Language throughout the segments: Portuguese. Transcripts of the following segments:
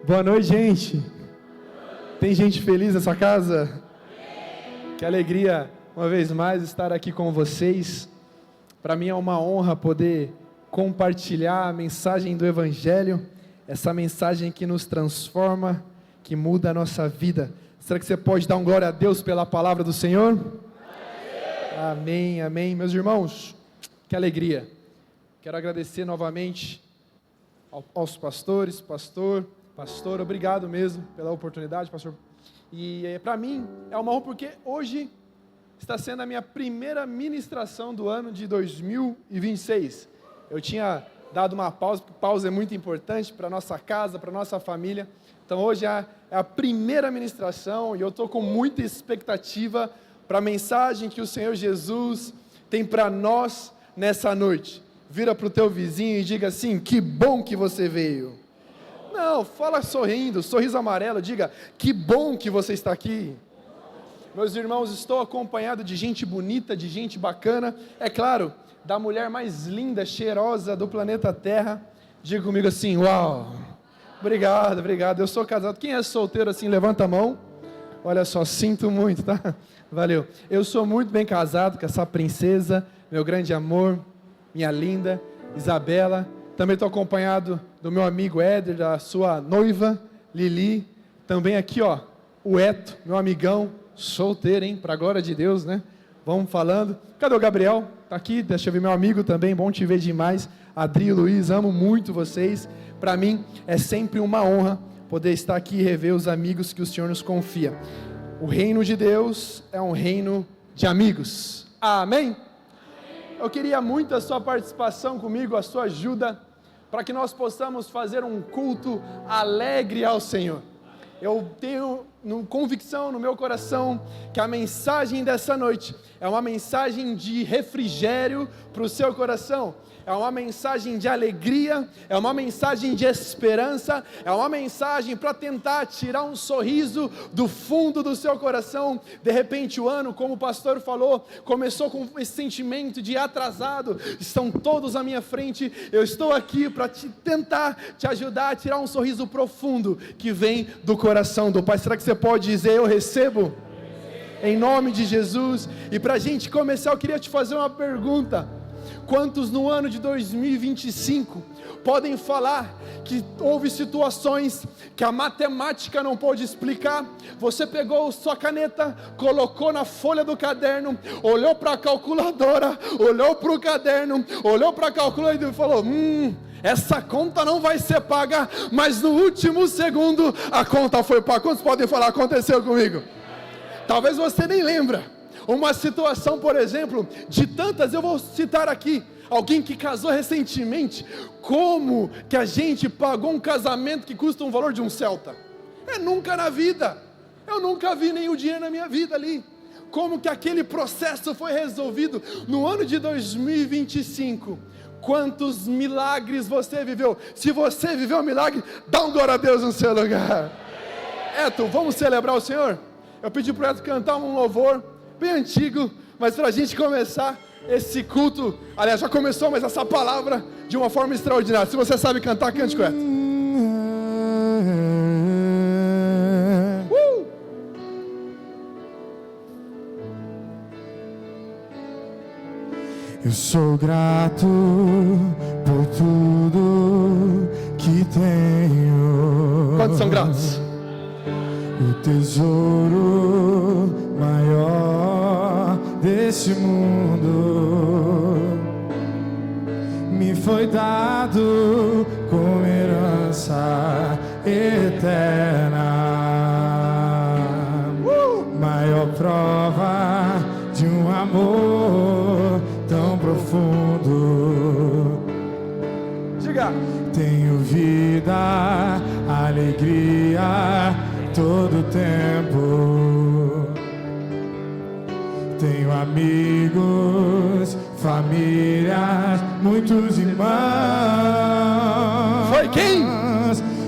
Boa noite, gente. Tem gente feliz nessa casa? Que alegria, uma vez mais, estar aqui com vocês. Para mim é uma honra poder compartilhar a mensagem do Evangelho, essa mensagem que nos transforma, que muda a nossa vida. Será que você pode dar um glória a Deus pela palavra do Senhor? Amém, amém. Meus irmãos, que alegria. Quero agradecer novamente aos pastores, pastor, obrigado mesmo pela oportunidade, pastor. E para mim é uma honra porque hoje está sendo a minha primeira ministração do ano de 2026. Eu tinha dado uma pausa, porque pausa é muito importante para a nossa casa, para a nossa família. Então hoje é a primeira ministração e eu estou com muita expectativa para a mensagem que o Senhor Jesus tem para nós nessa noite. Vira para o teu vizinho e diga assim: que bom que você veio. Não, fala sorrindo, sorriso amarelo, diga: que bom que você está aqui. Meus irmãos, estou acompanhado de gente bonita, de gente bacana, é claro, da mulher mais linda, cheirosa do planeta Terra. Diga comigo assim: uau, obrigado, eu sou casado. Quem é solteiro assim, levanta a mão. Olha só, sinto muito, tá? Valeu. Eu sou muito bem casado com essa princesa, meu grande amor, minha linda Isabela. Também estou acompanhado do meu amigo Éder, da sua noiva Lili. Também aqui, ó, o Eto, meu amigão, solteiro, hein? Para a glória de Deus, né? Vamos falando. Cadê o Gabriel? Tá aqui, deixa eu ver meu amigo também, bom te ver demais. Adri e Luiz, amo muito vocês. Para mim é sempre uma honra poder estar aqui e rever os amigos que o Senhor nos confia. O reino de Deus é um reino de amigos. Amém? Eu queria muito a sua participação comigo, a sua ajuda, para que nós possamos fazer um culto alegre ao Senhor. Eu tenho convicção no meu coração que a mensagem dessa noite é uma mensagem de refrigério para o seu coração. É uma mensagem de alegria, é uma mensagem de esperança, é uma mensagem para tentar tirar um sorriso do fundo do seu coração. De repente o ano, como o pastor falou, começou com esse sentimento de atrasado, estão todos à minha frente, eu estou aqui para tentar te ajudar a tirar um sorriso profundo que vem do coração do Pai. Será que você pode dizer: eu recebo? Em nome de Jesus. E para a gente começar, eu queria te fazer uma pergunta: quantos no ano de 2025 podem falar que houve situações que a matemática não pôde explicar? Você pegou sua caneta, colocou na folha do caderno, olhou para a calculadora, olhou para o caderno, olhou para a calculadora e falou: essa conta não vai ser paga, mas no último segundo a conta foi paga. Quantos podem falar: aconteceu comigo? Talvez você nem lembra. Uma situação, por exemplo, de tantas, eu vou citar aqui, alguém que casou recentemente. Como que a gente pagou um casamento que custa um valor de um Celta? Nunca na vida, eu nunca vi nenhum dinheiro na minha vida ali. Como que aquele processo foi resolvido no ano de 2025? Quantos milagres você viveu? Se você viveu um milagre, dá um glória a Deus no seu lugar. Eto, vamos celebrar o Senhor? Eu pedi para o Eto cantar um louvor bem antigo, mas para a gente começar esse culto, aliás, já começou, mas essa palavra de uma forma extraordinária. Se você sabe cantar, cante com Eto. Eu sou grato por tudo que tenho. Quantos são gratos? O tesouro maior deste mundo me foi dado como herança eterna. Maior prova de um amor tão profundo. Diga. Tenho vida, alegria todo tempo. Tenho amigos, famílias, muitos irmãos. Foi quem?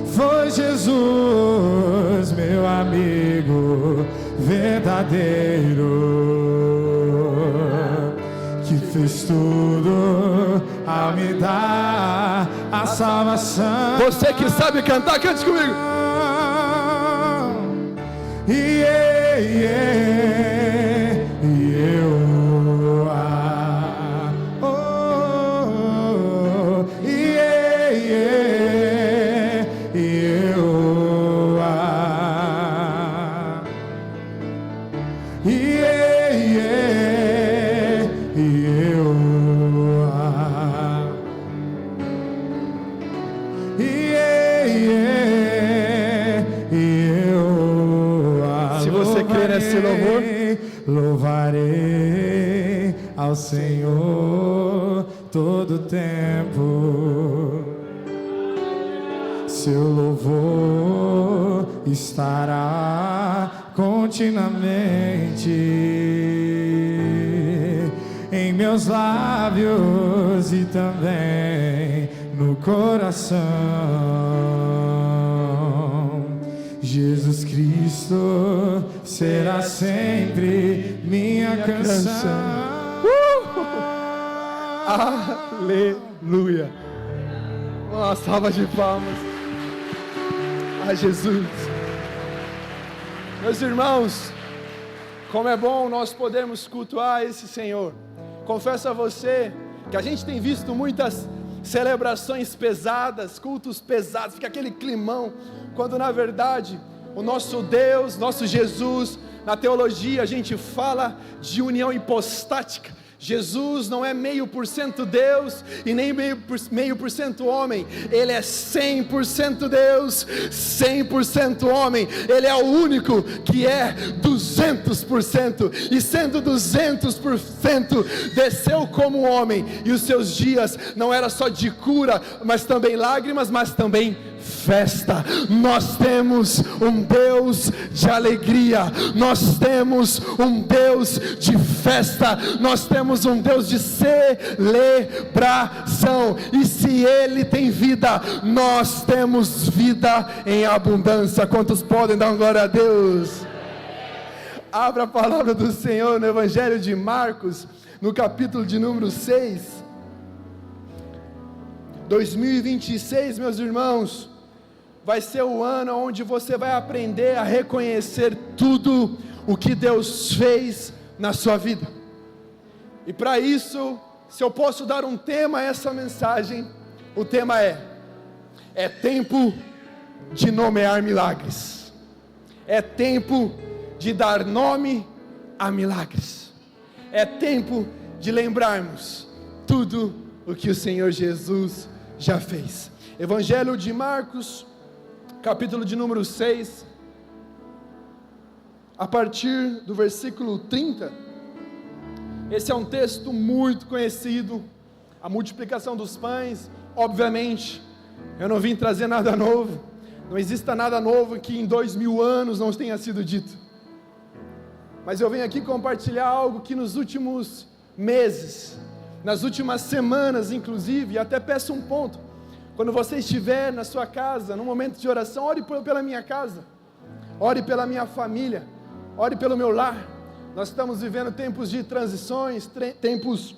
Foi Jesus, meu amigo verdadeiro, que fez tudo ao me dar a salvação. Você que sabe cantar, cante comigo. Yeah, yeah, yeah, oh, yeah, yeah, yeah, yeah, yeah, yeah, Se você crê nesse louvor, louvarei ao Senhor todo tempo. Seu louvor estará continuamente em meus lábios e também no coração. Jesus Cristo será sempre minha canção. Aleluia. Uma salva de palmas a Jesus. Meus irmãos, como é bom nós podermos cultuar esse Senhor. Confesso a você que a gente tem visto muitas celebrações pesadas, cultos pesados, fica aquele climão, quando na verdade o nosso Deus, nosso Jesus, na teologia a gente fala de união hipostática. Jesus não é 0,5% Deus e nem 0,5% homem, Ele é 100% Deus, 100% homem. Ele é o único que é 200%, e sendo 200% desceu como homem, e os seus dias não era só de cura, mas também lágrimas, mas também festa. Nós temos um Deus de alegria, nós temos um Deus de festa, nós temos um Deus de celebração, e se Ele tem vida, nós temos vida em abundância. Quantos podem dar uma glória a Deus? Abra a palavra do Senhor no Evangelho de Marcos, no capítulo de número 6. 2026, meus irmãos, vai ser o ano onde você vai aprender a reconhecer tudo o que Deus fez na sua vida. E para isso, se eu posso dar um tema a essa mensagem, o tema é tempo de nomear milagres. É tempo de dar nome a milagres. É tempo de lembrarmos tudo o que o Senhor Jesus já fez. Evangelho de Marcos, capítulo de número 6, a partir do versículo 30, esse é um texto muito conhecido, a multiplicação dos pães. Obviamente, eu não vim trazer nada novo, não exista nada novo que em 2000 anos não tenha sido dito, mas eu venho aqui compartilhar algo que nos últimos meses, nas últimas semanas inclusive, e até peço um ponto: quando você estiver na sua casa, num momento de oração, ore pela minha casa, ore pela minha família, ore pelo meu lar. Nós estamos vivendo tempos de transições, tempos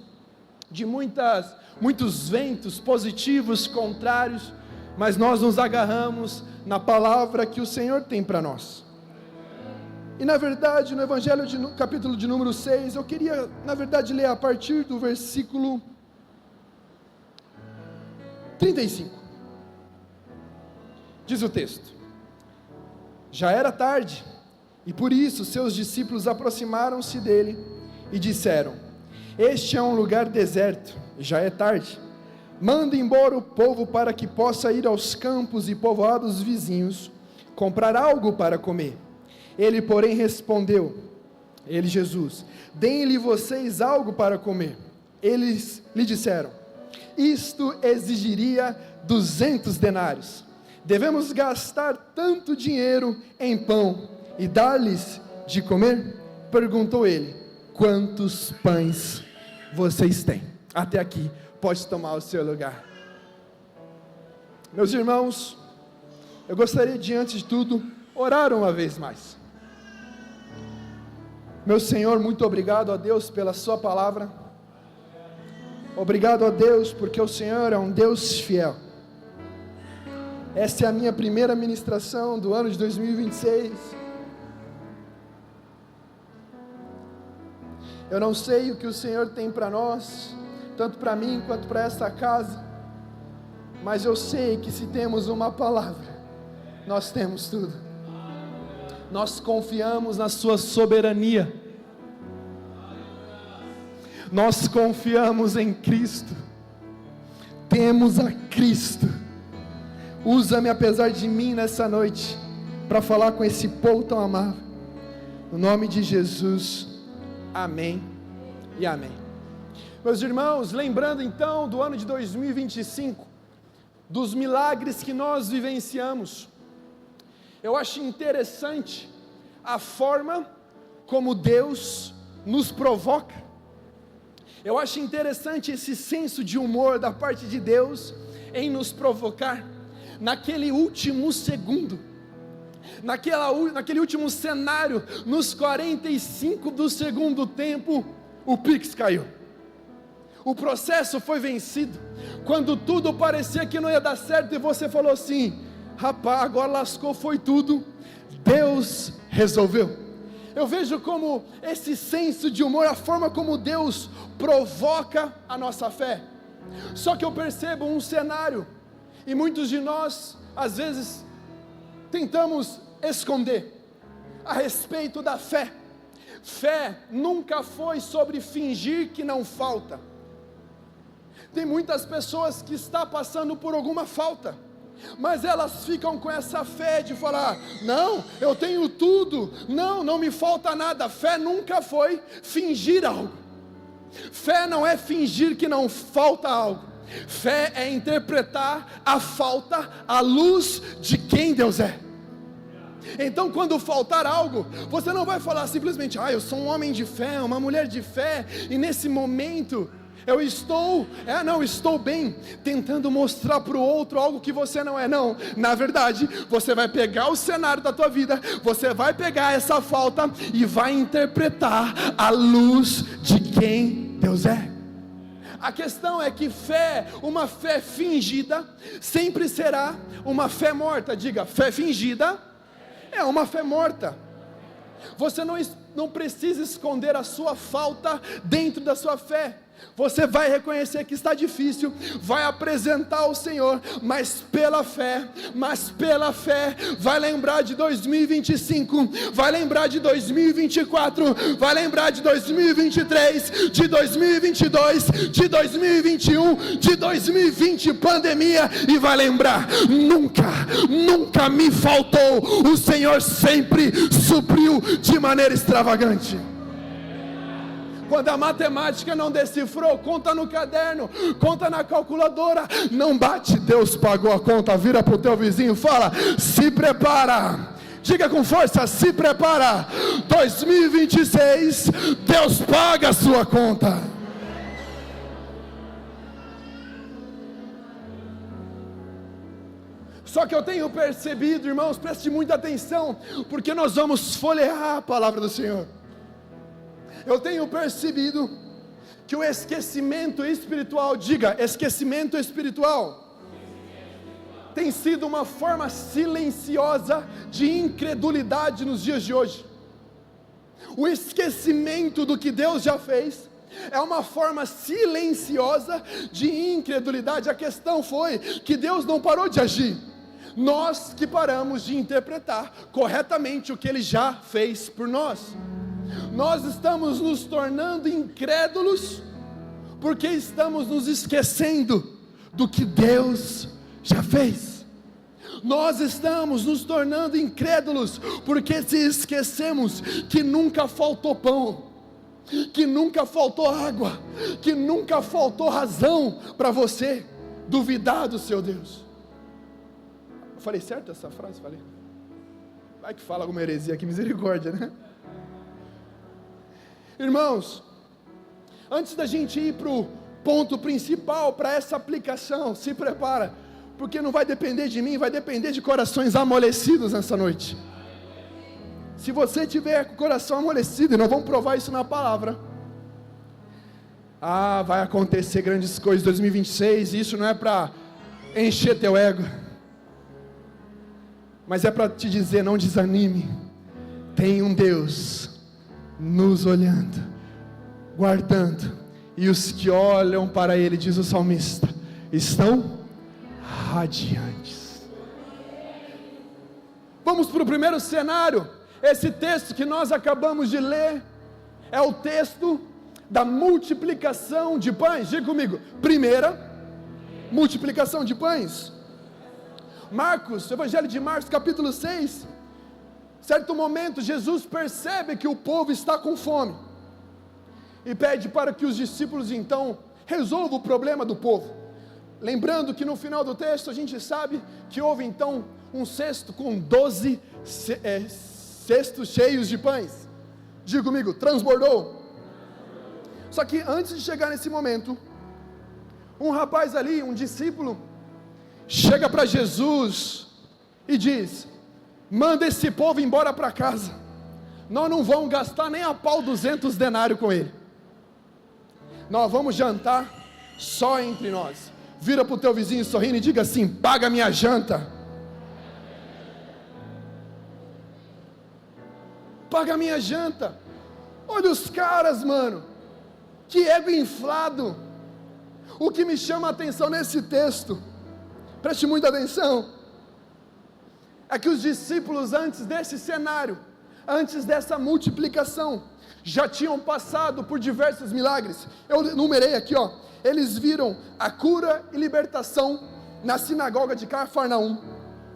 de muitos ventos positivos, contrários, mas nós nos agarramos na palavra que o Senhor tem para nós. E na verdade, no Evangelho capítulo de número 6, eu queria na verdade ler a partir do versículo 35, diz o texto: já era tarde, e por isso seus discípulos aproximaram-se dele e disseram: este é um lugar deserto, já é tarde, manda embora o povo para que possa ir aos campos e povoados vizinhos, comprar algo para comer. Ele porém respondeu, Jesus, deem-lhe vocês algo para comer. Eles lhe disseram: isto exigiria 200 denários. Devemos gastar tanto dinheiro em pão e dar-lhes de comer? Perguntou ele: quantos pães vocês têm? Até aqui, pode tomar o seu lugar. Meus irmãos, eu gostaria de, antes de tudo, orar uma vez mais. Meu Senhor, muito obrigado a Deus pela sua palavra. Obrigado a Deus porque o Senhor é um Deus fiel. Essa é a minha primeira ministração do ano de 2026. Eu não sei o que o Senhor tem para nós, tanto para mim quanto para esta casa, mas eu sei que se temos uma palavra, nós temos tudo. Nós confiamos na sua soberania, nós confiamos em Cristo, temos a Cristo. Usa-me apesar de mim nessa noite, para falar com esse povo tão amável, no nome de Jesus, amém e amém. Meus irmãos, lembrando então do ano de 2025, dos milagres que nós vivenciamos, eu acho interessante a forma como Deus nos provoca. Eu acho interessante esse senso de humor da parte de Deus em nos provocar. Naquele último segundo, naquele último cenário, nos 45 do segundo tempo, o Pix caiu. O processo foi vencido. Quando tudo parecia que não ia dar certo e você falou assim: rapaz, agora lascou, foi tudo. Deus resolveu. Eu vejo como esse senso de humor, a forma como Deus provoca a nossa fé. Só que eu percebo um cenário, e muitos de nós, às vezes, tentamos esconder a respeito da fé. Fé nunca foi sobre fingir que não falta. Tem muitas pessoas que estão passando por alguma falta, mas elas ficam com essa fé de falar: não, eu tenho tudo, não me falta nada. Fé nunca foi fingir algo. Fé não é fingir que não falta algo. Fé é interpretar a falta à luz de quem Deus é. Então, quando faltar algo, você não vai falar simplesmente: eu sou um homem de fé, uma mulher de fé, e nesse momento eu estou bem, tentando mostrar para o outro algo que você não é. Não, na verdade, você vai pegar o cenário da tua vida, você vai pegar essa falta e vai interpretar à luz de quem Deus é. A questão é que fé, uma fé fingida, sempre será uma fé morta. Diga, fé fingida é uma fé morta. Você não precisa esconder a sua falta dentro da sua fé. Você vai reconhecer que está difícil, vai apresentar ao Senhor, mas pela fé, vai lembrar de 2025, vai lembrar de 2024, vai lembrar de 2023, de 2022, de 2021, de 2020, pandemia, e vai lembrar: nunca me faltou, o Senhor sempre supriu de maneira extravagante. Quando a matemática não decifrou, conta no caderno, conta na calculadora, não bate, Deus pagou a conta. Vira para o teu vizinho e fala: se prepara. Diga com força: se prepara. 2026, Deus paga a sua conta. Só que eu tenho percebido, irmãos, preste muita atenção, porque nós vamos folhear a palavra do Senhor. Eu tenho percebido que o esquecimento espiritual, diga, esquecimento espiritual, tem sido uma forma silenciosa de incredulidade nos dias de hoje. O esquecimento do que Deus já fez é uma forma silenciosa de incredulidade. A questão foi que Deus não parou de agir, nós que paramos de interpretar corretamente o que Ele já fez por nós. Nós estamos nos tornando incrédulos, porque estamos nos esquecendo do que Deus já fez. Nós estamos nos tornando incrédulos, porque se esquecemos que nunca faltou pão, que nunca faltou água, que nunca faltou razão para você duvidar do seu Deus. Eu falei certo essa frase? Falei. Vai que fala alguma heresia aqui, misericórdia, né? Irmãos, antes da gente ir para o ponto principal, para essa aplicação, se prepara, porque não vai depender de mim, vai depender de corações amolecidos nessa noite. Se você tiver com o coração amolecido, e nós vamos provar isso na palavra, vai acontecer grandes coisas em 2026, isso não é para encher teu ego, mas é para te dizer, não desanime, tem um Deus nos olhando, guardando, e os que olham para Ele, diz o salmista, estão radiantes. Vamos para o primeiro cenário. Esse texto que nós acabamos de ler é o texto da multiplicação de pães. Diga comigo, primeira multiplicação de pães. Marcos, Evangelho de Marcos, capítulo 6. Certo momento, Jesus percebe que o povo está com fome e pede para que os discípulos então resolvam o problema do povo. Lembrando que no final do texto a gente sabe que houve então um cesto com 12 cestos cheios de pães. Diga comigo, transbordou. Só que antes de chegar nesse momento, um rapaz ali, um discípulo, chega para Jesus e diz: manda esse povo embora para casa, nós não vamos gastar nem a pau 200 denários com ele, nós vamos jantar só entre nós. Vira para o teu vizinho sorrindo e diga assim: paga minha janta. Paga minha janta. Olha os caras, mano, que ego inflado. O que me chama a atenção nesse texto, preste muita atenção, é que os discípulos antes desse cenário, antes dessa multiplicação, já tinham passado por diversos milagres. Eu numerei aqui, ó. Eles viram a cura e libertação na sinagoga de Cafarnaum.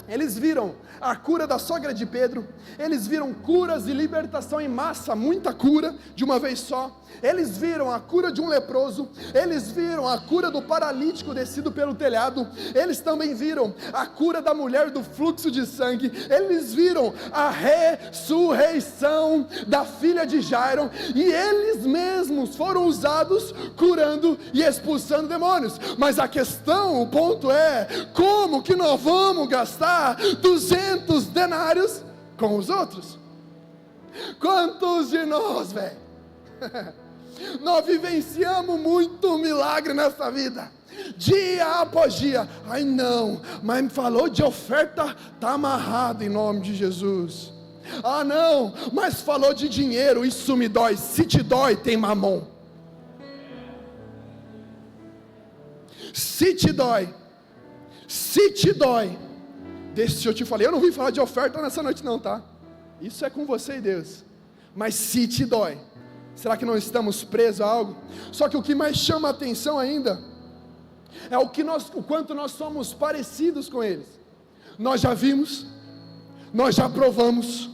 Eles viram a cura da sogra de Pedro. Eles viram curas e libertação em massa, muita cura de uma vez só. Eles viram a cura de um leproso. Eles viram a cura do paralítico descido pelo telhado. Eles também viram a cura da mulher do fluxo de sangue. Eles viram a ressurreição da filha de Jairo. E eles mesmos foram usados curando e expulsando demônios. Mas a questão, o ponto é: como que nós vamos gastar 200 denários com os outros? Quantos de nós, velho? Nós vivenciamos muito milagre nessa vida, dia após dia. Ai não, mas me falou de oferta, está amarrado em nome de Jesus. Ah não, mas falou de dinheiro, isso me dói. Se te dói, tem mamon. Se te dói, deixa eu te falar, eu não vim falar de oferta nessa noite não, tá? Isso é com você e Deus. Mas se te dói, será que não estamos presos a algo? Só que o que mais chama a atenção ainda é o quanto nós somos parecidos com eles. Nós já vimos, nós já provamos,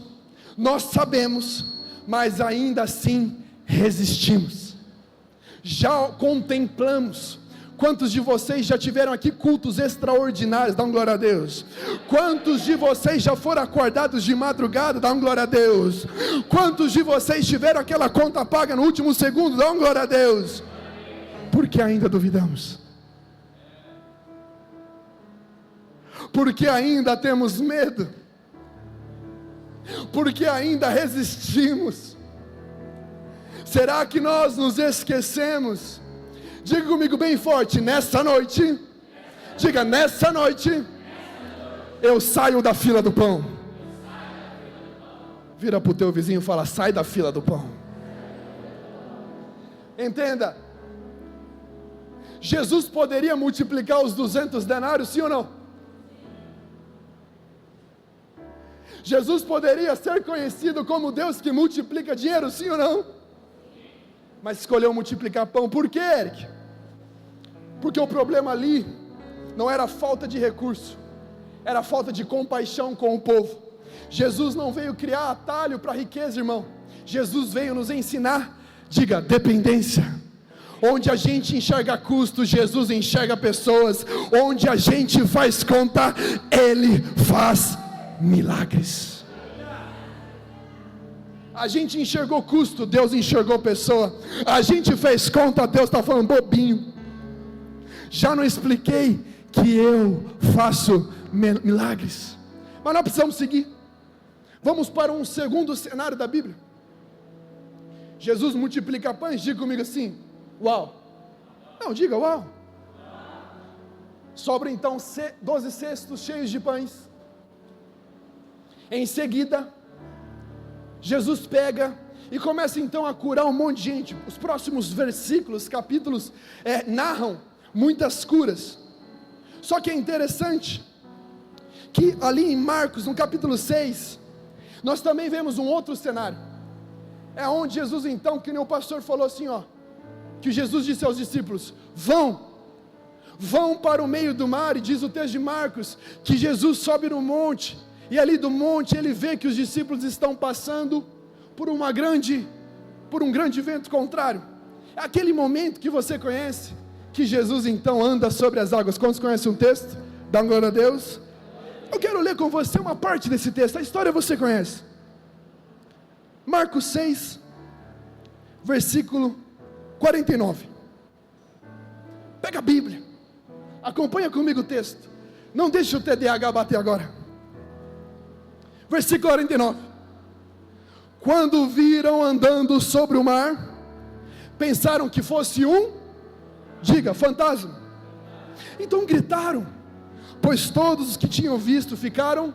nós sabemos, mas ainda assim resistimos. Já contemplamos. Quantos de vocês já tiveram aqui cultos extraordinários? Dá um glória a Deus. Quantos de vocês já foram acordados de madrugada? Dá um glória a Deus. Quantos de vocês tiveram aquela conta paga no último segundo? Dá um glória a Deus. Porque ainda duvidamos. Porque ainda temos medo. Porque ainda resistimos. Será que nós nos esquecemos? Diga comigo bem forte: nessa noite, diga, nessa noite, eu saio da fila do pão. Vira para o teu vizinho e fala: sai da fila do pão. Entenda, Jesus poderia multiplicar os 200 denários, sim ou não? Jesus poderia ser conhecido como Deus que multiplica dinheiro, sim ou não? Mas escolheu multiplicar pão. Por quê, Eric? Porque o problema ali não era falta de recurso, era falta de compaixão com o povo. Jesus não veio criar atalho para a riqueza, irmão. Jesus veio nos ensinar, diga, dependência. Onde a gente enxerga custo, Jesus enxerga pessoas. Onde a gente faz conta, Ele faz milagres. A gente enxergou custo, Deus enxergou pessoa. A gente fez conta, Deus está falando bobinho. Já não expliquei que eu faço milagres. Mas nós precisamos seguir. Vamos para um segundo cenário da Bíblia. Jesus multiplica pães, diga comigo assim: uau. Não, diga uau. Sobra então 12 cestos cheios de pães. Em seguida, Jesus pega e começa então a curar um monte de gente. Os próximos versículos, capítulos, narram muitas curas. Só que é interessante que ali em Marcos, no capítulo 6, nós também vemos um outro cenário. É onde Jesus então, que nem o pastor falou assim, que Jesus disse aos discípulos: vão para o meio do mar. E diz o texto de Marcos, que Jesus sobe no monte, e ali do monte ele vê que os discípulos estão passando por um grande vento contrário. É aquele momento que você conhece, que Jesus então anda sobre as águas. Quantos conhecem um texto? Dá glória a Deus. Eu quero ler com você uma parte desse texto, a história você conhece. Marcos 6, versículo 49. Pega a Bíblia, acompanha comigo o texto, não deixe o TDAH bater agora. Versículo 49. Quando viram andando sobre o mar, pensaram que fosse fantasma. Então gritaram, pois todos os que tinham visto ficaram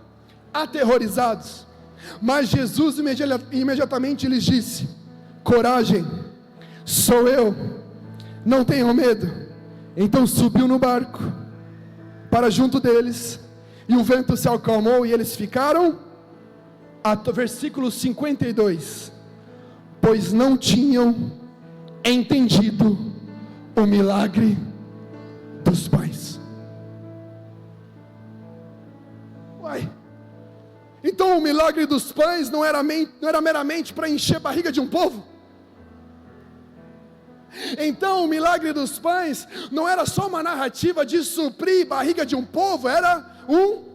aterrorizados. Mas Jesus imediatamente lhes disse: coragem, sou eu, não tenham medo. Então subiu no barco para junto deles, e o vento se acalmou, e eles ficaram, versículo 52, pois não tinham entendido o milagre dos pães. Então o milagre dos pães não era meramente para encher a barriga de um povo? Então o milagre dos pães não era só uma narrativa de suprir a barriga de um povo, era um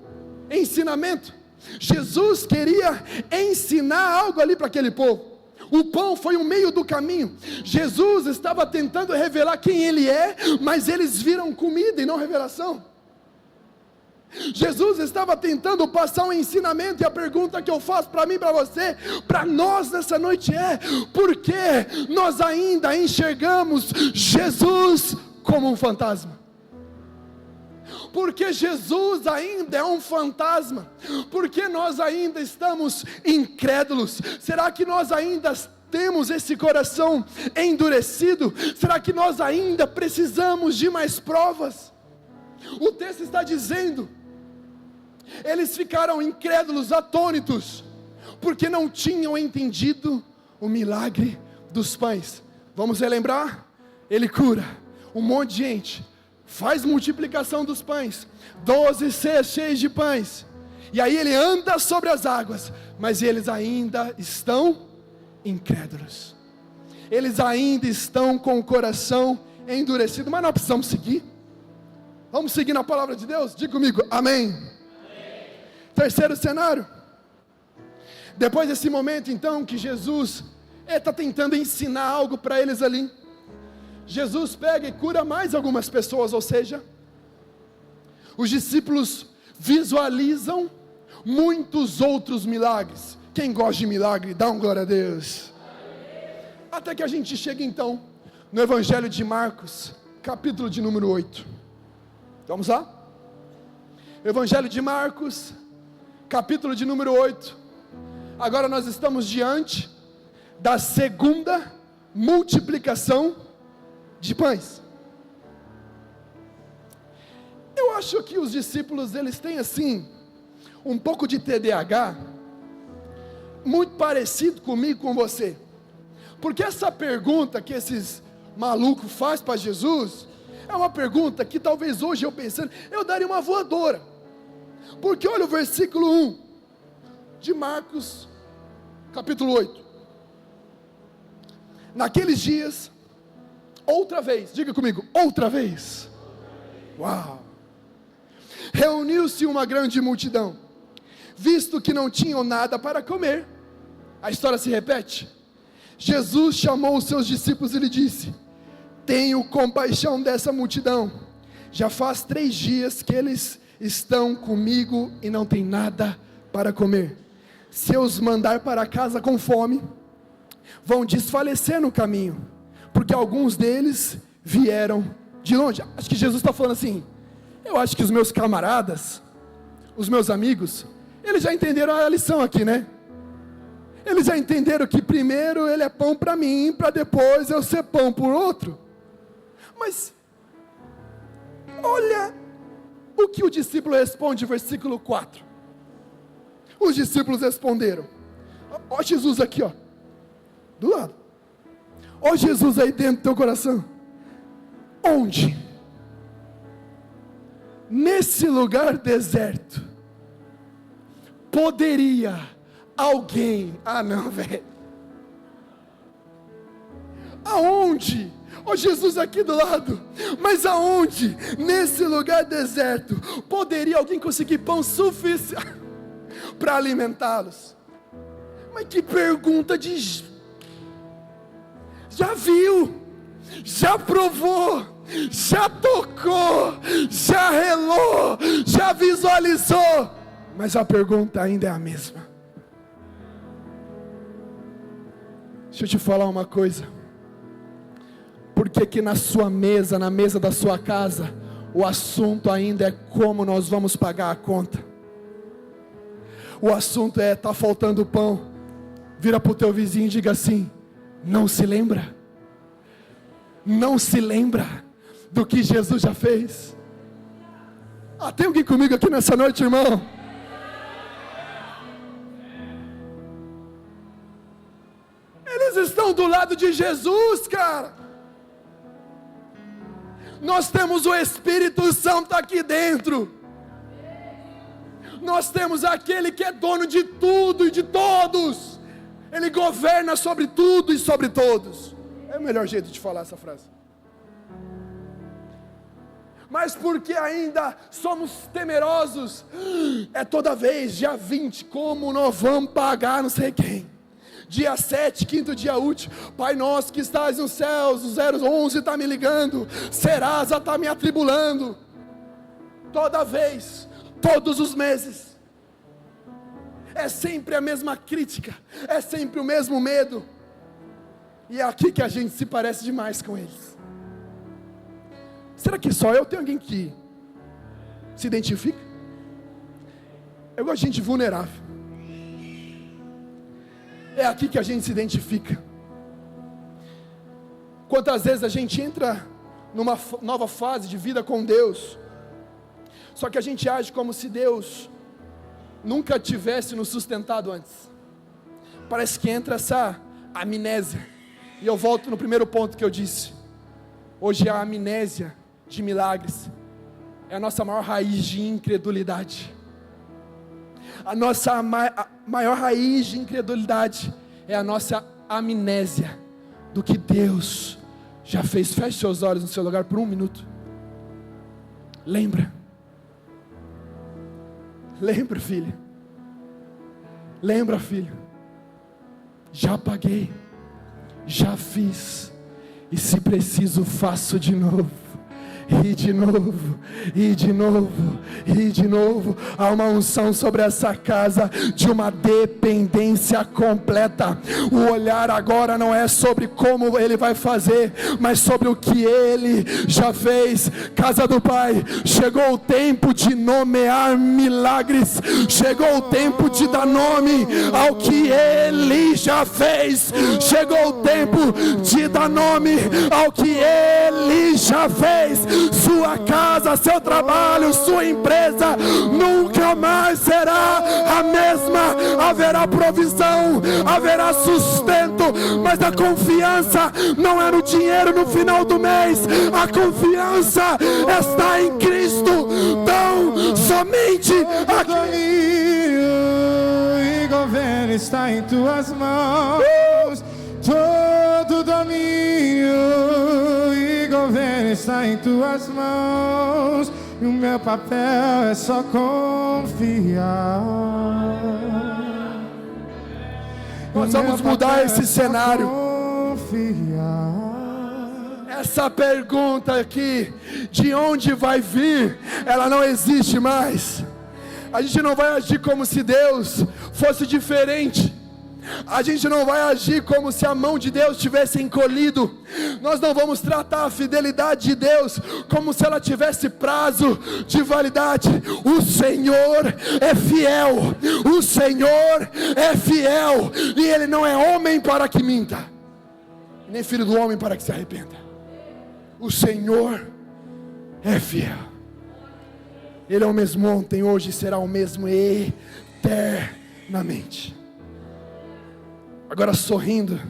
ensinamento. Jesus queria ensinar algo ali para aquele povo. O pão foi o meio do caminho. Jesus estava tentando revelar quem Ele é, mas eles viram comida e não revelação. Jesus estava tentando passar um ensinamento, e a pergunta que eu faço para mim e para você, para nós nessa noite é: por que nós ainda enxergamos Jesus como um fantasma? Porque Jesus ainda é um fantasma? Porque nós ainda estamos incrédulos? Será que nós ainda temos esse coração endurecido? Será que nós ainda precisamos de mais provas? O texto está dizendo, eles ficaram incrédulos, atônitos, porque não tinham entendido o milagre dos pães. Vamos relembrar? Ele cura um monte de gente, faz multiplicação dos pães, 12 cestos cheios de pães, e aí ele anda sobre as águas, mas eles ainda estão incrédulos, eles ainda estão com o coração endurecido. Mas nós precisamos seguir, vamos seguir na palavra de Deus? Diga comigo, amém. Terceiro cenário, depois desse momento então que Jesus está tentando ensinar algo para eles ali, Jesus pega e cura mais algumas pessoas, ou seja, os discípulos visualizam muitos outros milagres. Quem gosta de milagre, dá um glória a Deus. Até que a gente chega então no Evangelho de Marcos, capítulo de número 8. Vamos lá? Evangelho de Marcos, capítulo de número 8. Agora nós estamos diante da segunda multiplicação de pães. Eu acho que os discípulos, eles têm assim, um pouco de TDAH, muito parecido comigo, com você, porque essa pergunta que esses malucos fazem para Jesus, é uma pergunta que talvez hoje eu pensando, eu daria uma voadora, porque olha o versículo 1, de Marcos, capítulo 8, naqueles dias, outra vez, diga comigo, outra vez, uau, reuniu-se uma grande multidão, visto que não tinham nada para comer. A história se repete. Jesus chamou os seus discípulos e lhe disse: tenho compaixão dessa multidão, já faz 3 dias que eles estão comigo e não tem nada para comer. Se eu os mandar para casa com fome, vão desfalecer no caminho, porque alguns deles vieram de longe. Acho que Jesus está falando assim, eu acho que os meus camaradas, os meus amigos, Eles já entenderam a lição aqui, né? Eles já entenderam que primeiro ele é pão para mim, para depois eu ser pão por outro. Mas, olha o que o discípulo responde, versículo 4. Os discípulos responderam. Ó Jesus aqui, ó, do lado. Ó Jesus aí dentro do teu coração. Onde? Nesse lugar deserto, poderia alguém... Ah não, velho. Aonde? Ó Jesus aqui do lado. Mas aonde? Nesse lugar deserto, poderia alguém conseguir pão suficiente para alimentá-los? Mas que pergunta de... Já viu, já provou, já tocou, já relou, já visualizou, mas a pergunta ainda é a mesma. Deixa eu te falar uma coisa. Por que na sua mesa, na mesa da sua casa, o assunto ainda é como nós vamos pagar a conta? O assunto é, está faltando pão. Vira para o teu vizinho e diga assim: não se lembra? Não se lembra do que Jesus já fez? Ah, tem alguém comigo aqui nessa noite, irmão? Eles estão do lado de Jesus, cara. Nós temos o Espírito Santo aqui dentro. Nós temos aquele que é dono de tudo e de todos. Ele governa sobre tudo e sobre todos. É o melhor jeito de falar essa frase. Mas porque ainda somos temerosos, é toda vez, dia 20, como nós vamos pagar não sei quem. Dia 7, quinto dia útil, Pai nosso que estás nos céus, o 011 está me ligando, Serasa está me atribulando. Toda vez, todos os meses, é sempre a mesma crítica, é sempre o mesmo medo. E é aqui que a gente se parece demais com eles. Será que só eu tenho alguém que se identifica? Eu gosto de gente vulnerável. É aqui que a gente se identifica. Quantas vezes a gente entra numa nova fase de vida com Deus, só que a gente age como se Deus nunca tivesse nos sustentado antes. Parece que entra essa amnésia. E eu volto no primeiro ponto que eu disse. Hoje a amnésia de milagres é a nossa maior raiz de incredulidade. A nossa maior raiz de incredulidade é a nossa amnésia do que Deus já fez. Feche seus olhos no seu lugar por um minuto. Lembra, filho. Lembra, filho. Já paguei, já fiz, e se preciso faço de novo. E de novo, e de novo, e de novo. Há uma unção sobre essa casa de uma dependência completa. O olhar agora não é sobre como Ele vai fazer, mas sobre o que Ele já fez. Casa do Pai, chegou o tempo de nomear milagres. Chegou o tempo de dar nome ao que Ele já fez. Chegou o tempo de dar nome ao que Ele já fez. Sua casa, seu trabalho, sua empresa nunca mais será a mesma. Haverá provisão, haverá sustento, mas a confiança não é no dinheiro no final do mês. A confiança está em Cristo. Então, somente aqui. E governo está em tuas mãos. Todo domínio e governo está em tuas mãos, e o meu papel é só confiar. Nós vamos mudar esse cenário. Essa pergunta aqui, de onde vai vir, ela não existe mais. A gente não vai agir como se Deus fosse diferente. A gente não vai agir como se a mão de Deus tivesse encolhido. Nós não vamos tratar a fidelidade de Deus como se ela tivesse prazo de validade. O Senhor é fiel. O Senhor é fiel. E Ele não é homem para que minta, nem filho do homem para que se arrependa. O Senhor é fiel. Ele é o mesmo ontem, hoje e será o mesmo eternamente. Agora sorrindo,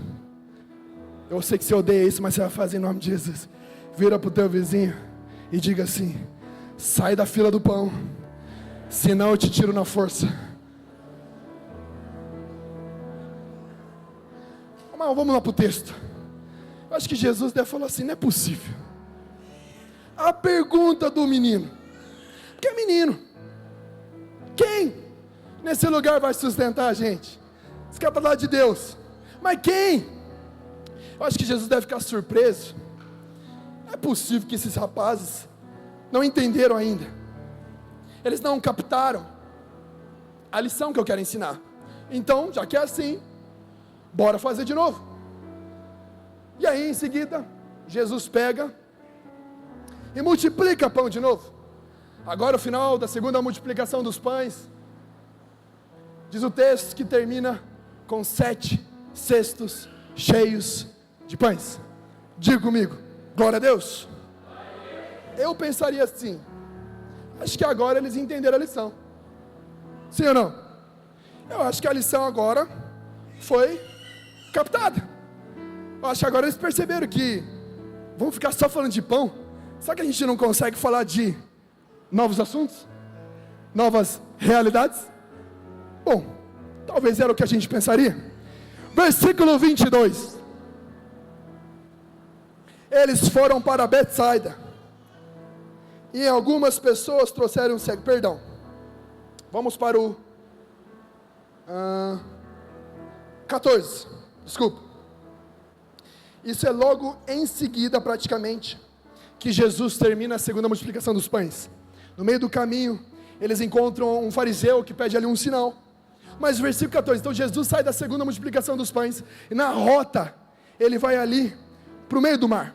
eu sei que você odeia isso, mas você vai fazer em nome de Jesus. Vira para o teu vizinho e diga assim: sai da fila do pão, senão eu te tiro na força. Mas vamos lá para o texto. Eu acho que Jesus deve falar assim: não é possível. A pergunta do menino: que é menino? Quem nesse lugar vai sustentar a gente? Esse cara está do lado de Deus, mas quem? Eu acho que Jesus deve ficar surpreso. Não é possível que esses rapazes não entenderam ainda. Eles não captaram a lição que eu quero ensinar. Então, já que é assim, bora fazer de novo. E aí em seguida, Jesus pega e multiplica pão de novo. Agora o final da segunda multiplicação dos pães, diz o texto que termina com 7 cestos cheios de pães. Diga comigo, glória a Deus. Eu pensaria assim: acho que agora eles entenderam a lição. Sim ou não? Eu acho que a lição agora foi captada. Eu acho que agora eles perceberam que vamos ficar só falando de pão. Será que a gente não consegue falar de novos assuntos? Novas realidades? Bom, talvez era o que a gente pensaria. Versículo 22. Eles foram para Betsaida, e algumas pessoas trouxeram cego. Perdão, vamos para o 14, desculpa. Isso é logo em seguida, praticamente, que Jesus termina a segunda multiplicação dos pães. No meio do caminho, eles encontram um fariseu que pede ali um sinal. Mas versículo 14, então Jesus sai da segunda multiplicação dos pães, e na rota, ele vai ali, para o meio do mar.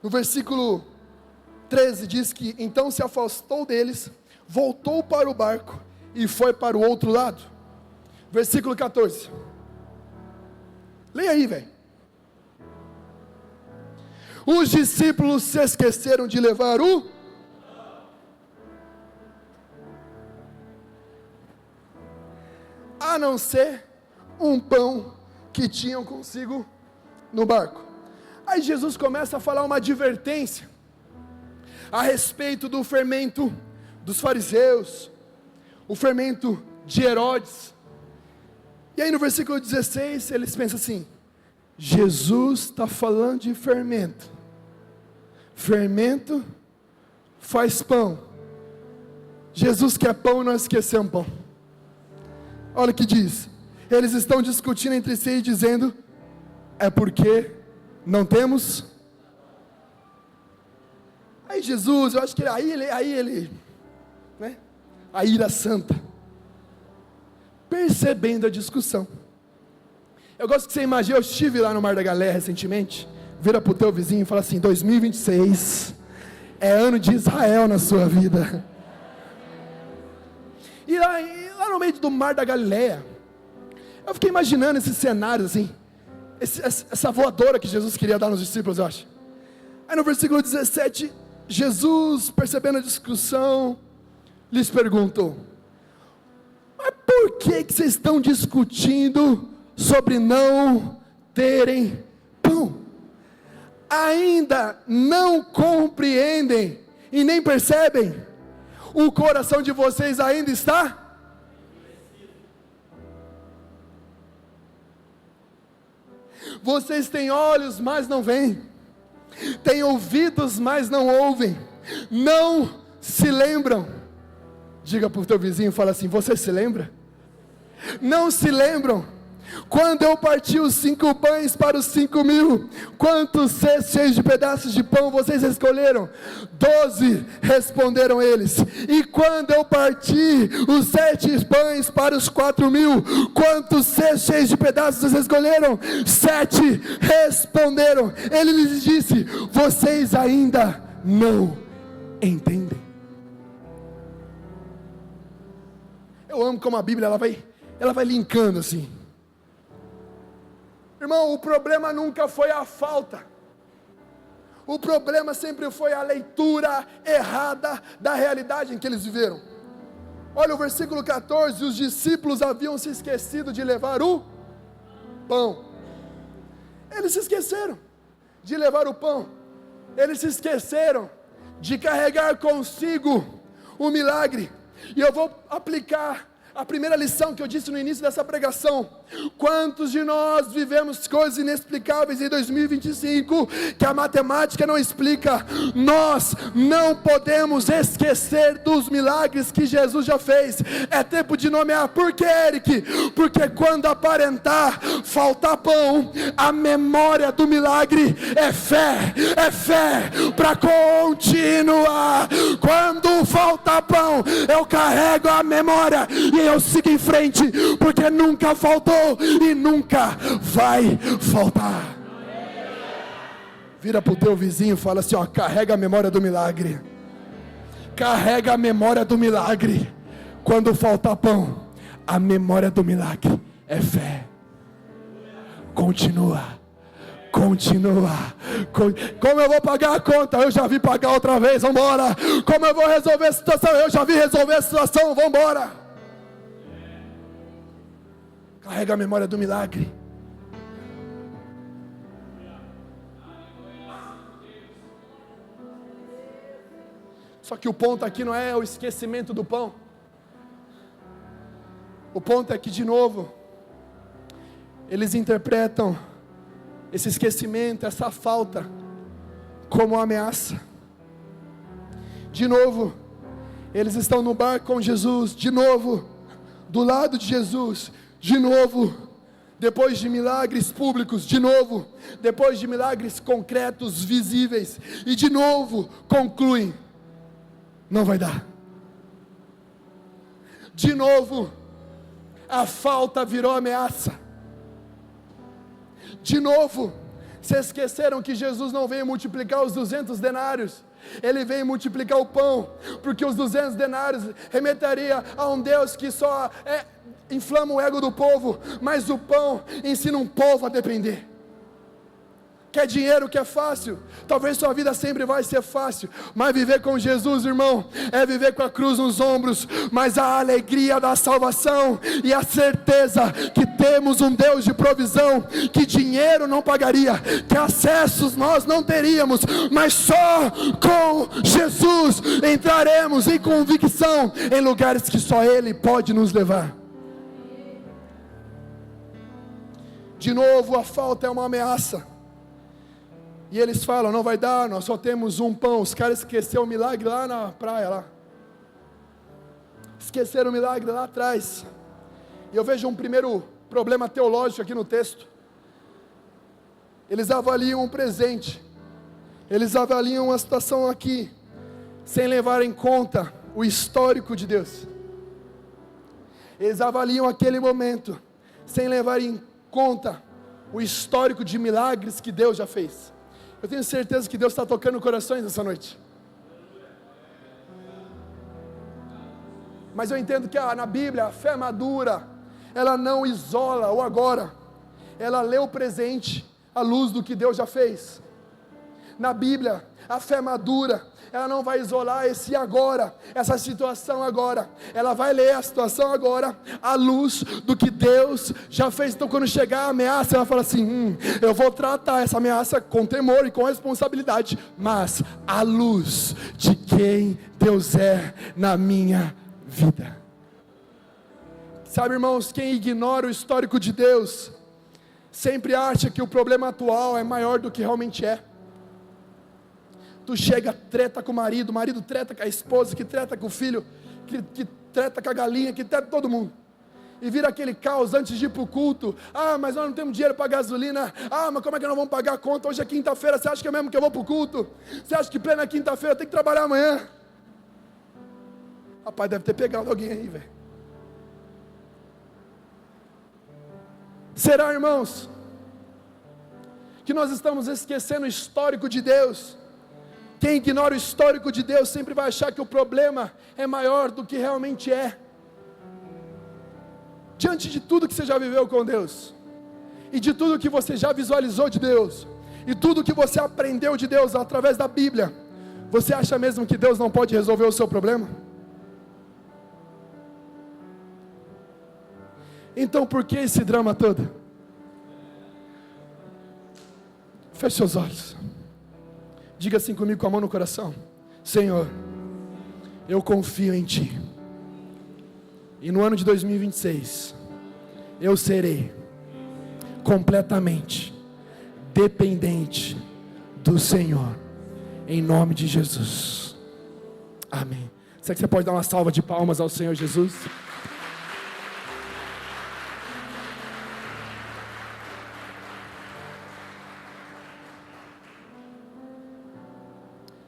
No versículo 13 diz que, então se afastou deles, voltou para o barco, e foi para o outro lado. Versículo 14, leia aí, velho. Os discípulos se esqueceram de levar a não ser um pão que tinham consigo no barco. Aí Jesus começa a falar uma advertência a respeito do fermento dos fariseus, o fermento de Herodes. E aí no versículo 16 eles pensam assim: Jesus está falando de fermento. Fermento faz pão. Jesus quer pão e nós esquecemos pão. Olha o que diz. Eles estão discutindo entre si e dizendo: é porque não temos. Aí Jesus, eu acho que aí ele, né? A ira santa, percebendo a discussão. Eu gosto que você imagine, eu estive lá no Mar da Galileia recentemente. Vira para o teu vizinho e fala assim: 2026 é ano de Israel na sua vida. E lá no meio do Mar da Galileia, eu fiquei imaginando esses cenários assim, essa voadora que Jesus queria dar nos discípulos, eu acho. Aí no versículo 17, Jesus, percebendo a discussão, lhes perguntou: mas por que vocês estão discutindo sobre não terem pão? Ainda não compreendem e nem percebem? O coração de vocês ainda está? Vocês têm olhos, mas não veem, têm ouvidos, mas não ouvem, não se lembram. Diga para o teu vizinho, fala assim: você se lembra? Não se lembram Quando eu parti os 5 pães para os 5.000, quantos cestos cheios de pedaços de pão vocês escolheram? 12, responderam eles. E quando eu parti os 7 pães para os 4.000, quantos cestos cheios de pedaços vocês escolheram? 7, responderam. Ele lhes disse: vocês ainda não entendem. Eu amo como a Bíblia ela vai linkando assim. Irmão, o problema nunca foi a falta. O problema sempre foi a leitura errada da realidade em que eles viveram. Olha o versículo 14: os discípulos haviam se esquecido de levar o pão. Eles se esqueceram de levar o pão. Eles se esqueceram de carregar consigo o milagre. E eu vou aplicar a primeira lição que eu disse no início dessa pregação. Quantos de nós vivemos coisas inexplicáveis em 2025 que a matemática não explica? Nós não podemos esquecer dos milagres que Jesus já fez. É tempo de nomear. Por que, Eric? Porque quando aparentar faltar pão, a memória do milagre é fé para continuar. Quando faltar pão, eu carrego a memória e eu sigo em frente, porque nunca faltou e nunca vai faltar. Vira para o teu vizinho e fala assim: ó, carrega a memória do milagre. Carrega a memória do milagre. Quando faltar pão, a memória do milagre é fé. Continua. Como eu vou pagar a conta? Eu já vi pagar outra vez, vamos embora. Como eu vou resolver a situação? Eu já vi resolver a situação, vamos embora. Carrega a memória do milagre. Só que o ponto aqui não é o esquecimento do pão. O ponto é que, de novo, eles interpretam esse esquecimento, essa falta, como uma ameaça. De novo, eles estão no barco com Jesus. De novo, do lado de Jesus. De novo, depois de milagres públicos, de novo, depois de milagres concretos, visíveis, e de novo, concluem: não vai dar. De novo, a falta virou ameaça. De novo, se esqueceram que Jesus não veio multiplicar os 200 denários, Ele veio multiplicar o pão, porque os 200 denários remeteria a um Deus que só inflama o ego do povo, mas o pão ensina um povo a depender. Quer dinheiro que é fácil? Talvez sua vida sempre vai ser fácil, mas viver com Jesus, irmão, é viver com a cruz nos ombros, mas a alegria da salvação e a certeza que temos um Deus de provisão, que dinheiro não pagaria, que acessos nós não teríamos, mas só com Jesus entraremos em convicção em lugares que só Ele pode nos levar. De novo, a falta é uma ameaça. E eles falam: não vai dar, nós só temos um pão. Os caras esqueceram o milagre lá na praia, lá. Esqueceram o milagre lá atrás. E eu vejo um primeiro problema teológico aqui no texto. Eles avaliam um presente. Eles avaliam uma situação aqui, sem levar em conta o histórico de Deus. Eles avaliam aquele momento, sem levar em conta o histórico de milagres que Deus já fez. Eu tenho certeza que Deus está tocando corações essa noite. Mas eu entendo que na Bíblia, a fé madura, ela não isola o agora, ela lê o presente à luz do que Deus já fez. Na Bíblia, a fé madura, ela não vai isolar esse agora, essa situação agora, ela vai ler a situação agora, à luz do que Deus já fez. Então quando chegar a ameaça, ela fala assim: eu vou tratar essa ameaça com temor e com responsabilidade, mas à luz de quem Deus é na minha vida. Sabe, irmãos, quem ignora o histórico de Deus, sempre acha que o problema atual é maior do que realmente é. Tu chega, treta com o marido treta com a esposa, que treta com o filho, que treta com a galinha, que treta com todo mundo. e vira aquele caos antes de ir para o culto. Ah, mas nós não temos dinheiro para gasolina. Ah, mas como é que nós vamos pagar a conta? Hoje é quinta-feira, você acha que é mesmo que eu vou para o culto? Você acha que plena quinta-feira eu tenho que trabalhar amanhã? Rapaz, deve ter pegado alguém aí, velho. Será, irmãos, que nós estamos esquecendo o histórico de Deus? Quem ignora o histórico de Deus sempre vai achar que o problema é maior do que realmente é. Diante de tudo que você já viveu com Deus, e de tudo que você já visualizou de Deus, e tudo que você aprendeu de Deus através da Bíblia, você acha mesmo que Deus não pode resolver o seu problema? Então por que esse drama todo? Feche seus olhos. Diga assim comigo, com a mão no coração: Senhor, eu confio em Ti. E no ano de 2026, eu serei completamente dependente do Senhor, em nome de Jesus. Amém. Será que você pode dar uma salva de palmas ao Senhor Jesus?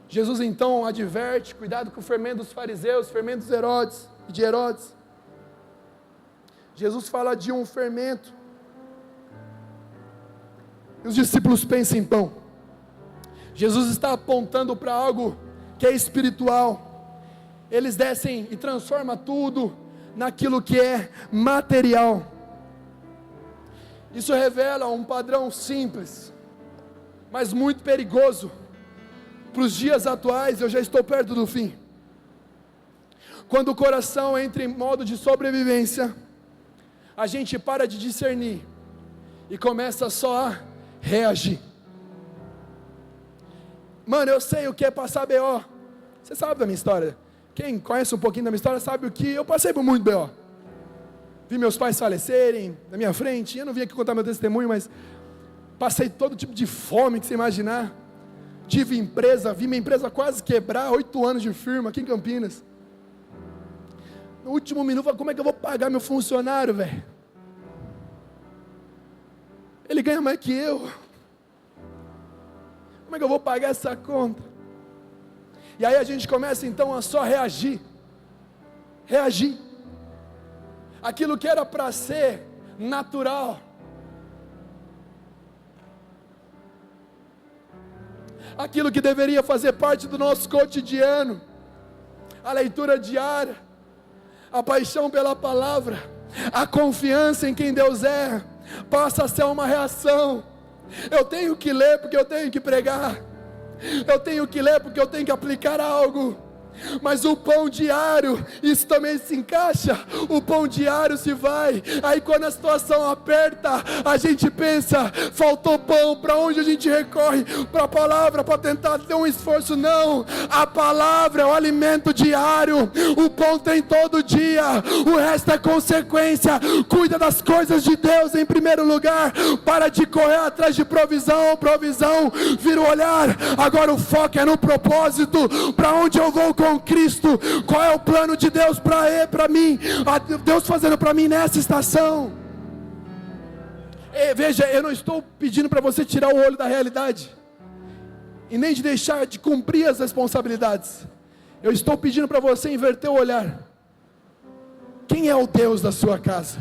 Jesus então adverte: cuidado com o fermento dos fariseus, fermento dos Herodes e de Herodes. Jesus fala de um fermento, e os discípulos pensam em pão. Jesus está apontando para algo que é espiritual. Eles descem e transformam tudo naquilo que é material. Isso revela um padrão simples, mas muito perigoso para os dias atuais. Eu já estou perto do fim. Quando o coração entra em modo de sobrevivência, a gente para de discernir e começa só a reagir. Mano, eu sei o que é passar BO. Você sabe da minha história. Quem conhece um pouquinho da minha história sabe o que eu passei por muito BO. Vi meus pais falecerem na minha frente. Eu não vim aqui contar meu testemunho, mas passei todo tipo de fome que você imaginar. Tive empresa, vi minha empresa quase quebrar, 8 anos de firma aqui em Campinas. No último minuto, falei: como é que eu vou pagar meu funcionário, velho? Ele ganha mais que eu. Como é que eu vou pagar essa conta? E aí a gente começa então a só reagir. Reagir. Aquilo que era para ser natural, aquilo que deveria fazer parte do nosso cotidiano, a leitura diária, a paixão pela palavra, a confiança em quem Deus é, passa a ser uma reação. Eu tenho que ler porque eu tenho que pregar, eu tenho que ler porque eu tenho que aplicar algo. Mas o pão diário, isso também se encaixa. O pão diário se vai. Aí quando a situação aperta, a gente pensa: faltou pão. Para onde a gente recorre? Para a palavra, para tentar ter um esforço? Não, a palavra é o alimento diário. O pão tem todo dia, o resto é consequência. Cuida das coisas de Deus em primeiro lugar. Para de correr atrás de provisão. Provisão vira o olhar. Agora o foco é no propósito. Para onde eu vou com Cristo? Qual é o plano de Deus para mim? Deus fazendo para mim nessa estação. Veja, eu não estou pedindo para você tirar o olho da realidade e nem de deixar de cumprir as responsabilidades. Eu estou pedindo para você inverter o olhar. Quem é o Deus da sua casa?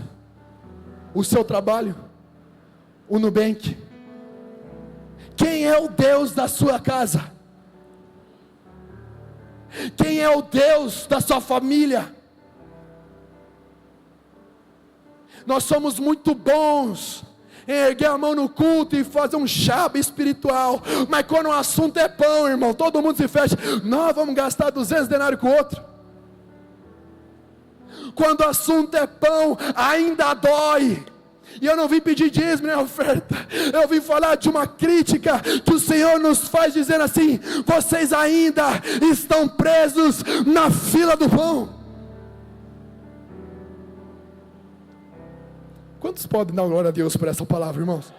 O seu trabalho? O Nubank? Quem é o Deus da sua casa? Quem é o Deus da sua família? Nós somos muito bons em erguer a mão no culto e fazer um chaba espiritual, mas quando o assunto é pão, irmão, todo mundo se fecha. Nós vamos gastar 200 denários com o outro. Quando o assunto é pão, ainda dói. E eu não vim pedir dízimo nem oferta, eu vim falar de uma crítica que o Senhor nos faz, dizendo assim: vocês ainda estão presos na fila do pão. Quantos podem dar glória a Deus por essa palavra, irmãos?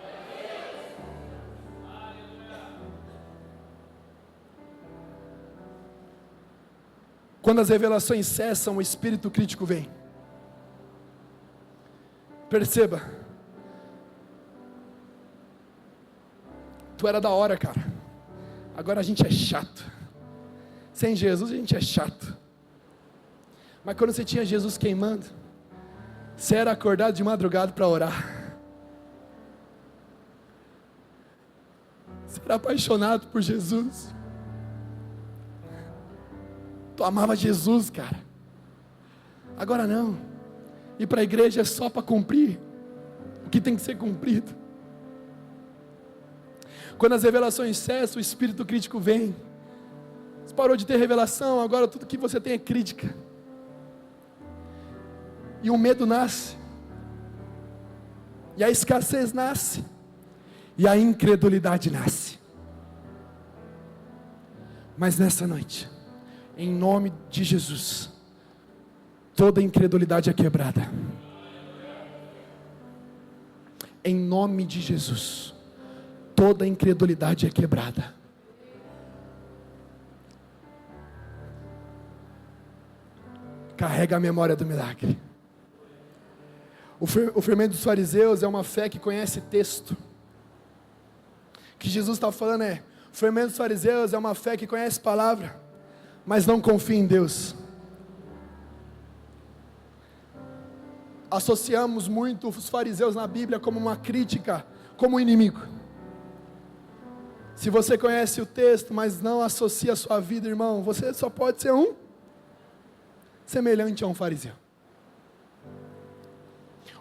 Quando as revelações cessam, o espírito crítico vem. Perceba, tu era da hora, cara, agora a gente é chato. Sem Jesus a gente é chato. Mas quando você tinha Jesus queimando, você era acordado de madrugada para orar. Você era apaixonado por Jesus. Tu amava Jesus, cara. Agora não. Ir para a igreja é só para cumprir o que tem que ser cumprido. Quando as revelações cessam, o espírito crítico vem. Você parou de ter revelação, agora tudo que você tem é crítica. E o medo nasce. E a escassez nasce. E a incredulidade nasce. Mas nessa noite, em nome de Jesus, toda incredulidade é quebrada. Em nome de Jesus, toda incredulidade é quebrada. Carrega a memória do milagre. O fermento dos fariseus é uma fé que conhece texto. O que Jesus está falando é: o fermento dos fariseus é uma fé que conhece palavra, mas não confia em Deus. Associamos muito os fariseus na Bíblia como uma crítica, como um inimigo. Se você conhece o texto, mas não associa a sua vida, irmão, você só pode ser um semelhante a um fariseu.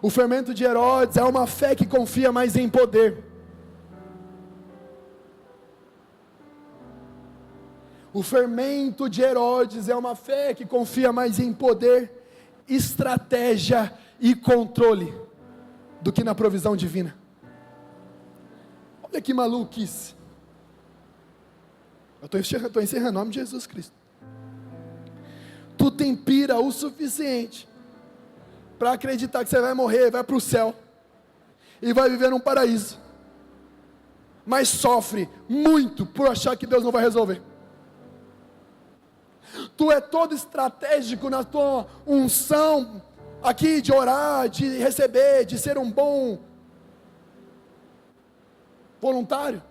O fermento de Herodes é uma fé que confia mais em poder. O fermento de Herodes é uma fé que confia mais em poder, estratégia e controle do que na provisão divina. Olha que maluquice. Eu estou encerrando em nome de Jesus Cristo. Tu tem pira o suficiente para acreditar que você vai morrer, vai para o céu e vai viver num paraíso, mas sofre muito por achar que Deus não vai resolver. Tu é todo estratégico na tua unção aqui de orar, de receber, de ser um bom voluntário.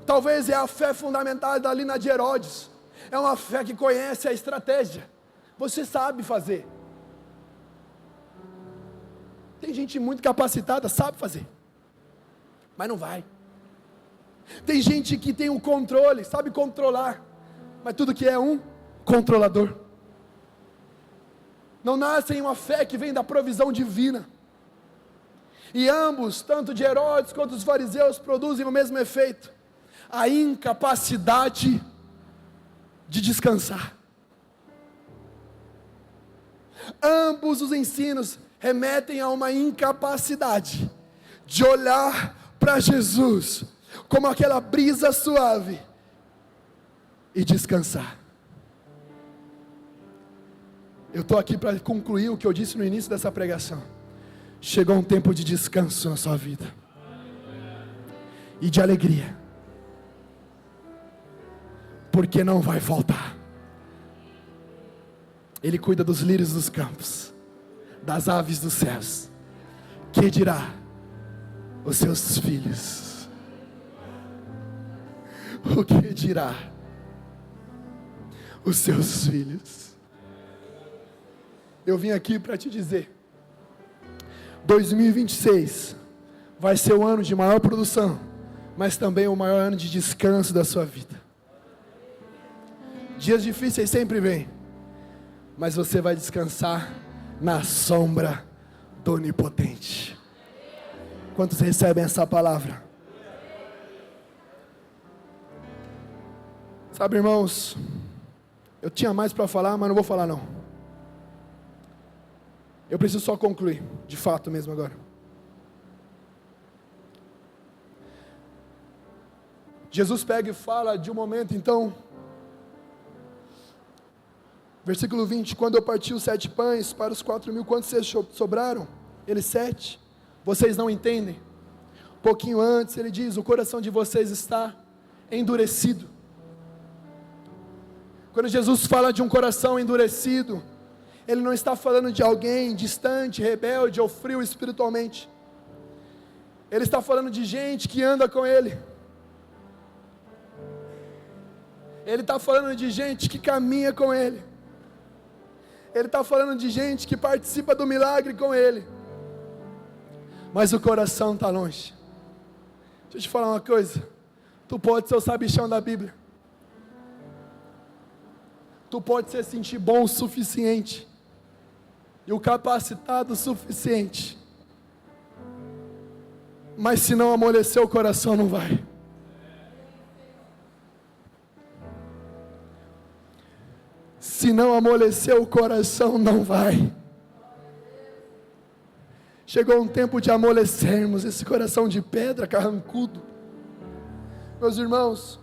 Talvez é a fé fundamentada ali na de Herodes. É uma fé que conhece a estratégia. Você sabe fazer. Tem gente muito capacitada, sabe fazer, mas não vai. Tem gente que tem o controle, sabe controlar, mas tudo que é um controlador. Não nasce em uma fé que vem da provisão divina. E ambos, tanto de Herodes quanto os fariseus, produzem o mesmo efeito: a incapacidade de descansar. Ambos os ensinos remetem a uma incapacidade de olhar para Jesus como aquela brisa suave e descansar. Eu estou aqui para concluir o que eu disse no início dessa pregação. Chegou um tempo de descanso na sua vida e de alegria, porque não vai faltar. Ele cuida dos lírios dos campos, das aves dos céus. Que dirá os seus filhos? O que dirá os seus filhos? Eu vim aqui para te dizer: 2026 vai ser o ano de maior produção, mas também o maior ano de descanso da sua vida. Dias difíceis sempre vêm, mas você vai descansar na sombra do Onipotente. Quantos recebem essa palavra? Sabe, irmãos, eu tinha mais para falar, mas não vou falar não. Eu preciso só concluir, de fato mesmo agora. Jesus pega e fala de um momento, então, versículo 20: quando eu parti os 7 pães para os 4.000, quantos vocês sobraram? Eles 7. Vocês não entendem? Um pouquinho antes ele diz: o coração de vocês está endurecido. Quando Jesus fala de um coração endurecido, Ele não está falando de alguém distante, rebelde ou frio espiritualmente. Ele está falando de gente que anda com Ele. Ele está falando de gente que caminha com Ele. Ele está falando de gente que participa do milagre com Ele. Mas o coração está longe. Deixa eu te falar uma coisa. Tu pode ser o sabichão da Bíblia. Tu pode se sentir bom o suficiente. E o capacitado o suficiente. Mas se não amolecer o coração, não vai. Se não amolecer o coração, não vai. Chegou um tempo de amolecermos esse coração de pedra, carrancudo. Meus irmãos,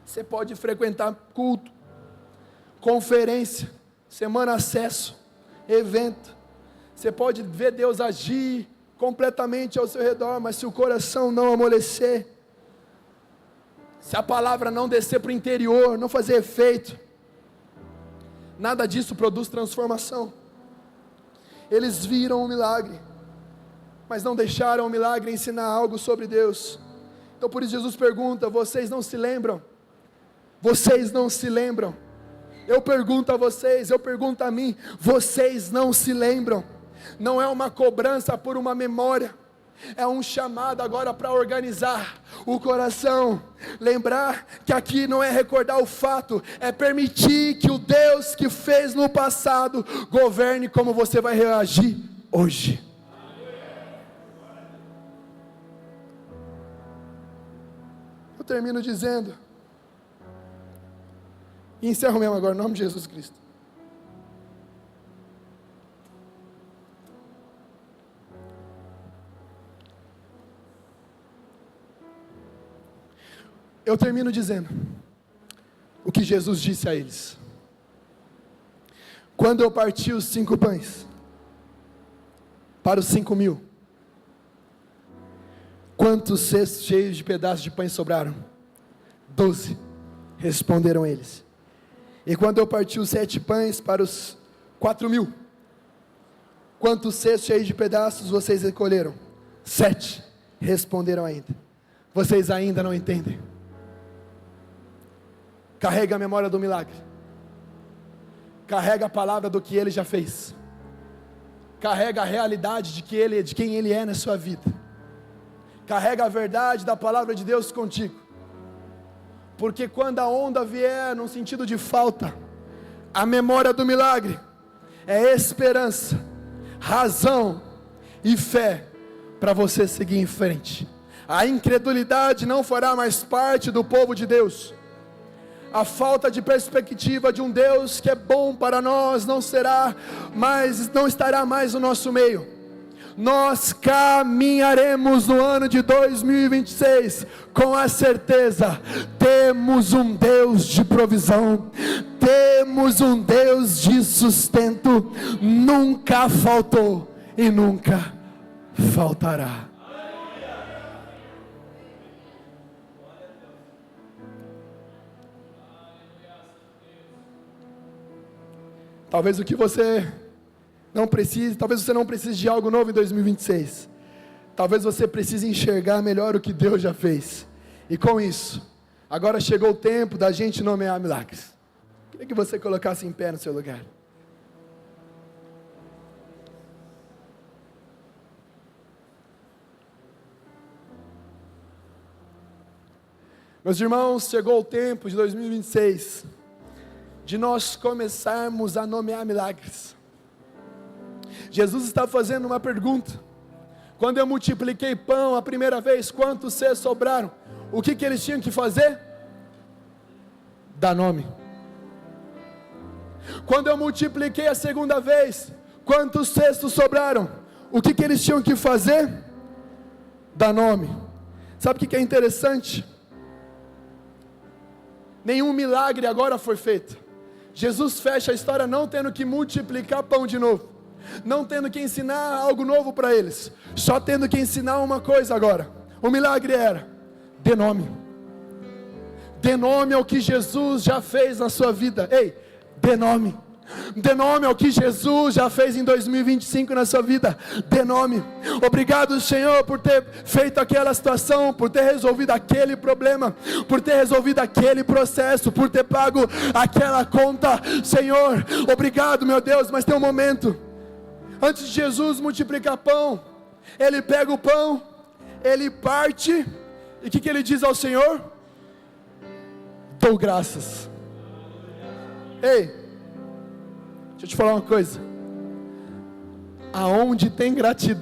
você pode frequentar culto, conferência, semana acesso, evento. Você pode ver Deus agir completamente ao seu redor, mas se o coração não amolecer, se a palavra não descer para o interior, não fazer efeito, nada disso produz transformação. Eles viram o milagre, mas não deixaram o milagre ensinar algo sobre Deus. Então por isso Jesus pergunta: vocês não se lembram? Vocês não se lembram? Eu pergunto a vocês, eu pergunto a mim, vocês não se lembram? Não é uma cobrança por uma memória, é um chamado agora para organizar o coração. Lembrar que aqui não é recordar o fato, é permitir que o Deus que fez no passado governe como você vai reagir hoje. Eu termino dizendo, e encerro mesmo agora, em nome de Jesus Cristo. Eu termino dizendo o que Jesus disse a eles. Quando eu parti os 5 pães para os 5.000, quantos cestos cheios de pedaços de pães sobraram? 12, responderam eles. E quando eu parti os 7 pães para os 4.000, quantos cestos cheios de pedaços vocês recolheram? 7, responderam ainda. Vocês ainda não entendem. Carrega a memória do milagre. Carrega a palavra do que Ele já fez. Carrega a realidade de quem Ele é na sua vida. Carrega a verdade da palavra de Deus contigo. Porque quando a onda vier num sentido de falta, a memória do milagre é esperança, razão e fé para você seguir em frente. A incredulidade não fará mais parte do povo de Deus. A falta de perspectiva de um Deus que é bom para nós não estará mais no nosso meio. Nós caminharemos no ano de 2026 com a certeza: temos um Deus de provisão, temos um Deus de sustento, nunca faltou e nunca faltará. Talvez o que você não precise, talvez você não precise de algo novo em 2026. Talvez você precise enxergar melhor o que Deus já fez. E com isso, agora chegou o tempo da gente nomear milagres. Queria que você colocasse em pé no seu lugar. Meus irmãos, chegou o tempo de 2026 de nós começarmos a nomear milagres. Jesus está fazendo uma pergunta. Quando eu multipliquei pão a primeira vez, quantos cestos sobraram? O que eles tinham que fazer? Dar nome. Quando eu multipliquei a segunda vez, quantos cestos sobraram? O que eles tinham que fazer? Dar nome. Sabe o que é interessante? Nenhum milagre agora foi feito. Jesus fecha a história não tendo que multiplicar pão de novo, não tendo que ensinar algo novo para eles, só tendo que ensinar uma coisa agora. O milagre era: dê nome. Dê nome ao que Jesus já fez na sua vida. Ei, dê nome. Dê nome ao que Jesus já fez em 2025 na sua vida. Dê nome. Obrigado, Senhor, por ter feito aquela situação, por ter resolvido aquele problema, por ter resolvido aquele processo, por ter pago aquela conta. Senhor, obrigado, meu Deus. Mas tem um momento, antes de Jesus multiplicar pão, Ele pega o pão, Ele parte, e o que Ele diz ao Senhor? Dou graças. Ei, deixa eu te falar uma coisa. Aonde tem gratidão,